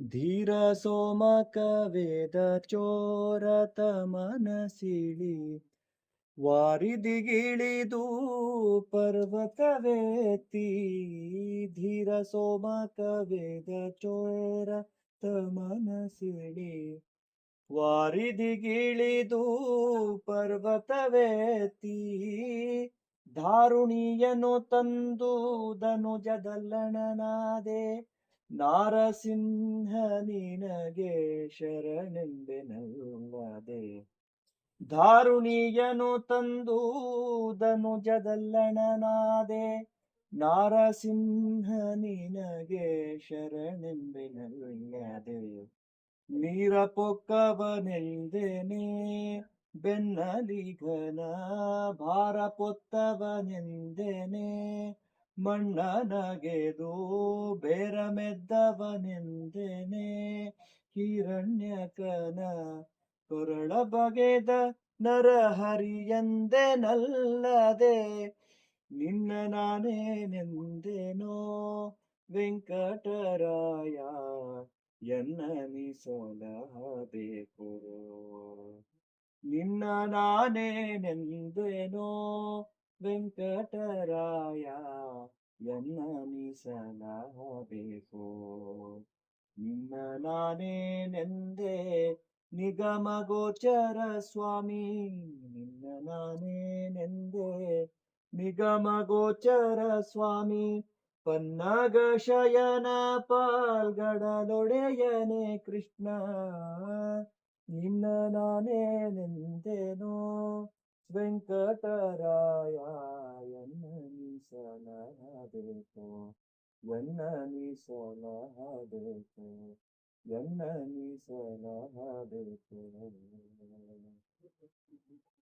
ಧೀರ ಸೋಮಕ ವೇದ ಚೋರತ ಮನಸಿಳಿ ವಾರಿದಿಗಿಳಿದು ಪರ್ವತವೇತಿ ಧೀರ ಸೋಮಕ ವೇದ ಚೋರತ ಮನಸಿಳಿ ವಾರಿದಿಗಿಳಿದು ಪರ್ವತವೇತಿ ಧಾರುಣಿಯನು ತಂದು ಧನುಜದಲ್ಲಣನಾದೆ ನಾರಸಿಂಹ ನಿನಗೆ ಶರಣೆಂಬೆನಲ್ಲದೆ ಧಾರುಣಿಯನು ತಂದು ಧನುಜದಲ್ಲಣನಾದೆ ನಾರಸಿಂಹ ನಿನಗೆ ಶರಣೆಂಬೆನಲ್ಲದೆ ನೀರ ಪೊಕ್ಕವನೆಂದೆನೆ ಬೆನ್ನಲಿಗನ ಭಾರ ಪೊತ್ತವನೆಂದೆನೆ ಮಣ್ಣನಗೆದು ಬೇರಮೆದ್ದವನೆಂದೆನೆ ಹಿರಣ್ಯಕನ ಕೊರಳ ಬಗೆದ ನರಹರಿಯಂದೆನಲ್ಲದೆ ನಿನ್ನ ನಾನೇನೆಂದೆನೋ ವೆಂಕಟರಾಯ ಎನ್ನನಿಸಲಬೇಕು ನಿನ್ನ ನಾನೇನೆಂದೆನೋ ವೆಂಕಟರಾಯ ಎನ್ನನಿಸಲಬೇಕು ನಿನ್ನ ನಾನೇನೆಂದೆ ನಿಗಮಗೋಚರ ಸ್ವಾಮಿ ನಿನ್ನ ನಾನೇನೆಂದೆ ನಿಗಮಗೋಚರ ಸ್ವಾಮಿ ಪನ್ನಗ ಶಯನ ಪಾಲ್ಗಡಲೊಡೆಯನೆ ಕೃಷ್ಣ ನಿನ್ನ ನಾನೇನೆಂದೆನೋ ವೆಂಕಟರಾಯ ಎನ್ನನಿಸಲಬೇಕು ಎನ್ನನಿಸಲಬೇಕು ಎನ್ನನಿಸಲಬೇಕು